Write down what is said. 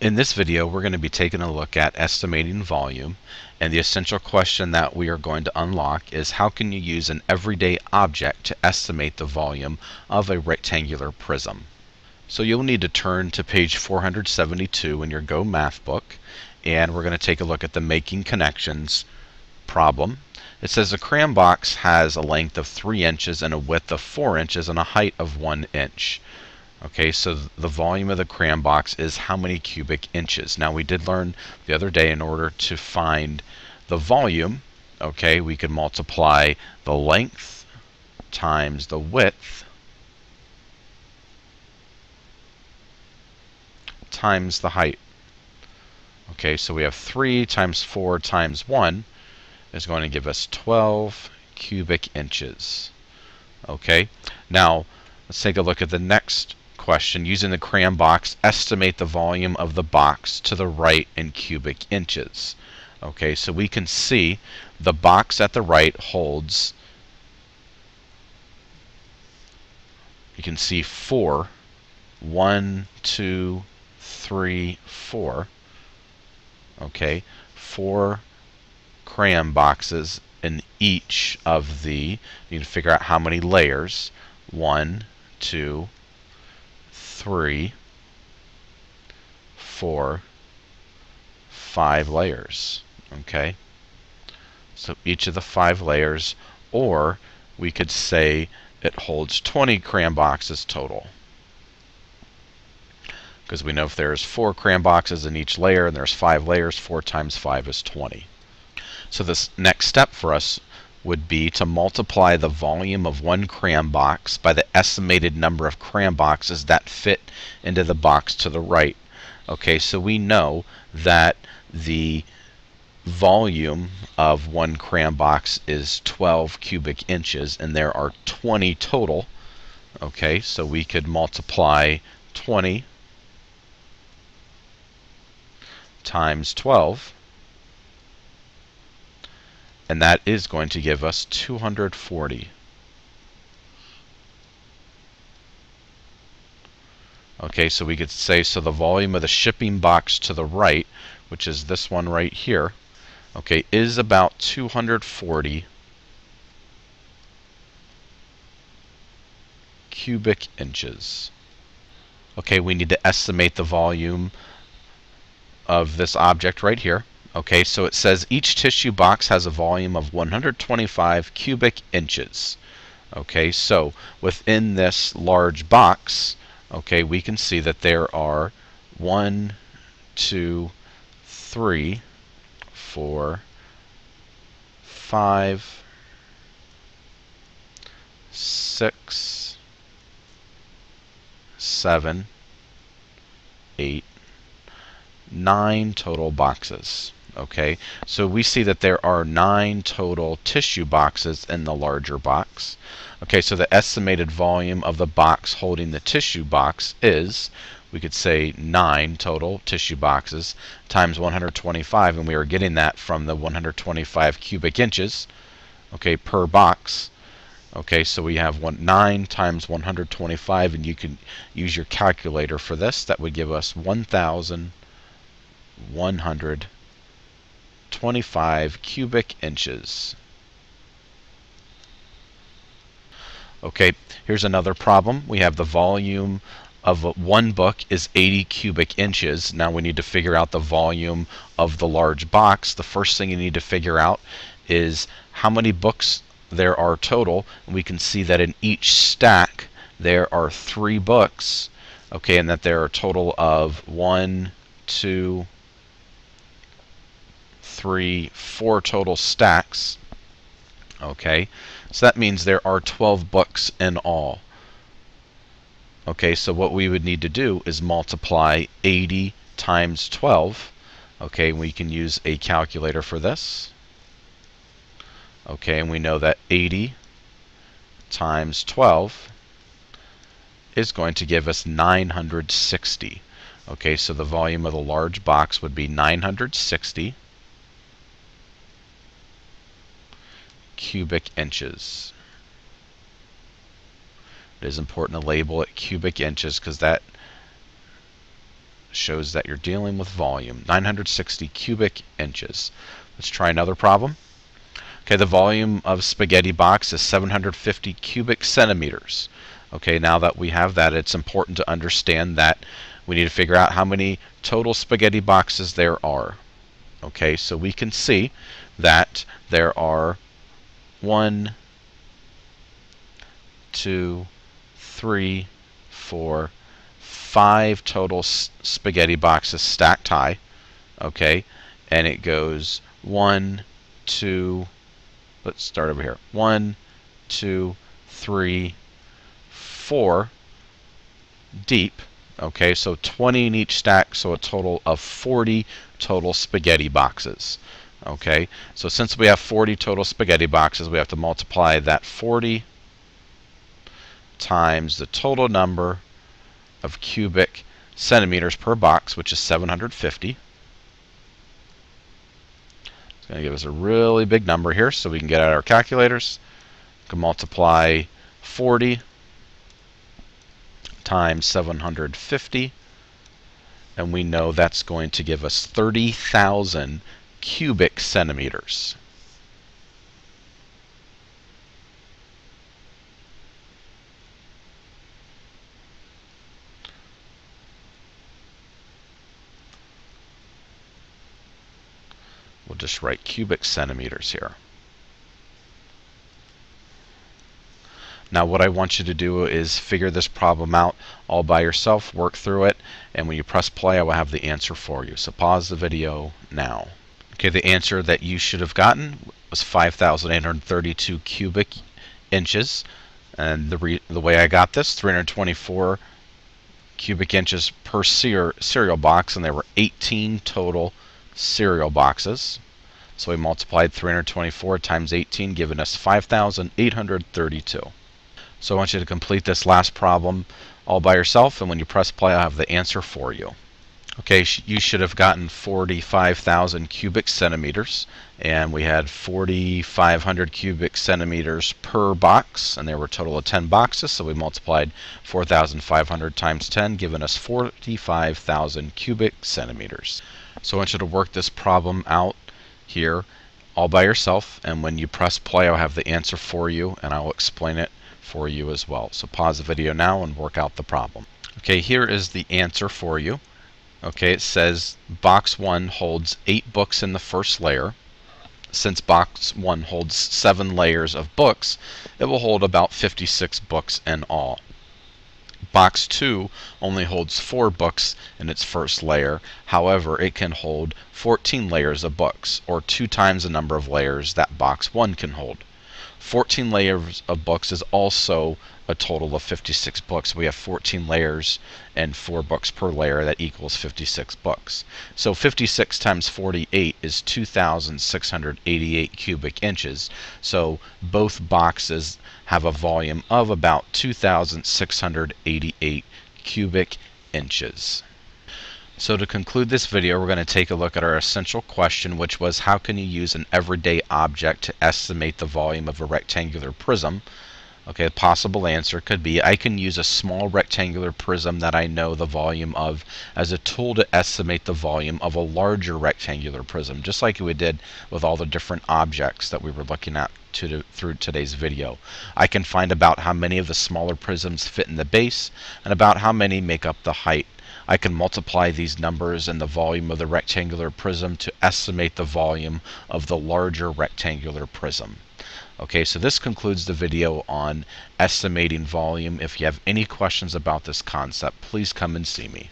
In this video, we're going to be taking a look at estimating volume, and the essential question that we are going to unlock is how can you use an everyday object to estimate the volume of a rectangular prism. So you'll need to turn to page 472 in your Go Math book, and we're going to take a look at the making connections problem. It says a crayon box has a length of 3 inches and a width of 4 inches and a height of 1 inch. Okay, so the volume of the crayon box is how many cubic inches. Now we did learn the other day in order to find the volume, okay, we could multiply the length times the width times the height. Okay, so we have 3 times 4 times 1 is going to give us 12 cubic inches. Okay, now let's take a look at the next question. Using the crayon box, estimate the volume of the box to the right in cubic inches. Okay, so we can see the box at the right holds, you can see 4, 1, 2, 3, 4. Okay, 4 crayon boxes in each of the, you need to figure out how many layers. 1, 2, 3, 4, 5 layers. Okay, so each of the 5 layers, or we could say it holds 20 crayon boxes total, because we know if there's 4 crayon boxes in each layer and there's 5 layers, 4 times 5 is 20. So this next step for us would be to multiply the volume of one crayon box by the estimated number of crayon boxes that fit into the box to the right. Okay, so we know that the volume of one crayon box is 12 cubic inches, and there are 20 total. Okay, so we could multiply 20 times 12, and that is going to give us 240. Okay, so we could say, so the volume of the shipping box to the right, which is this one right here, okay, is about 240 cubic inches. Okay, we need to estimate the volume of this object right here. Okay, so it says each tissue box has a volume of 125 cubic inches. Okay, so within this large box, okay, we can see that there are 1, 2, 3, 4, 5, 6, 7, 8, 9 total boxes. Okay, so we see that there are 9 total tissue boxes in the larger box. Okay, so the estimated volume of the box holding the tissue box is, we could say 9 total tissue boxes times 125, and we are getting that from the 125 cubic inches, okay, per box. Okay, so we have 9 times 125, and you can use your calculator for this. That would give us 1,125 cubic inches. Okay, here's another problem. We have the volume of one book is 80 cubic inches. Now we need to figure out the volume of the large box. The first thing you need to figure out is how many books there are total. And we can see that in each stack there are 3 books. Okay, and that there are a total of 1, 2, 3, 4 total stacks. Okay, so that means there are 12 books in all. Okay, so what we would need to do is multiply 80 times 12. Okay, we can use a calculator for this. Okay, and we know that 80 times 12 is going to give us 960. Okay, so the volume of the large box would be 960 cubic inches. It is important to label it cubic inches because that shows that you're dealing with volume, 960 cubic inches. Let's try another problem. Okay, the volume of spaghetti box is 750 cubic centimeters. Okay, now that we have that, it's important to understand that we need to figure out how many total spaghetti boxes there are. Okay, so we can see that there are 1, 2, 3, 4, 5 total spaghetti boxes stacked high. Okay, and it goes 1, 2, let's start over here. 1, 2, 3, 4 deep. Okay, so 20 in each stack, so a total of 40 total spaghetti boxes. Okay, so since we have 40 total spaghetti boxes, we have to multiply that 40 times the total number of cubic centimeters per box, which is 750. It's going to give us a really big number here, so we can get out our calculators. We can multiply 40 times 750, and we know that's going to give us 30,000 cubic centimeters. We'll just write cubic centimeters here. Now what I want you to do is figure this problem out all by yourself, work through it, and when you press play I will have the answer for you. So pause the video now. Okay, the answer that you should have gotten was 5,832 cubic inches, and the way I got this, 324 cubic inches per cereal box, and there were 18 total cereal boxes. So we multiplied 324 times 18, giving us 5,832. So I want you to complete this last problem all by yourself, and when you press play, I'll have the answer for you. Okay, you should have gotten 45,000 cubic centimeters, and we had 4,500 cubic centimeters per box, and there were a total of 10 boxes, so we multiplied 4,500 times 10, giving us 45,000 cubic centimeters. So I want you to work this problem out here all by yourself, and when you press play, I'll have the answer for you, and I will explain it for you as well. So pause the video now and work out the problem. Okay, here is the answer for you. Okay, it says box 1 holds 8 books in the first layer. Since box 1 holds 7 layers of books, it will hold about 56 books in all. Box 2 only holds 4 books in its first layer. However, it can hold 14 layers of books, or 2 times the number of layers that box 1 can hold. 14 layers of books is also a total of 56 books. We have 14 layers and 4 books per layer. That equals 56 books. So 56 times 48 is 2,688 cubic inches. So both boxes have a volume of about 2,688 cubic inches. So to conclude this video, we're going to take a look at our essential question, which was how can you use an everyday object to estimate the volume of a rectangular prism? Okay, a possible answer could be I can use a small rectangular prism that I know the volume of as a tool to estimate the volume of a larger rectangular prism, just like we did with all the different objects that we were looking at through today's video. I can find about how many of the smaller prisms fit in the base and about how many make up the height. I can multiply these numbers and the volume of the rectangular prism to estimate the volume of the larger rectangular prism. Okay, so this concludes the video on estimating volume. If you have any questions about this concept, please come and see me.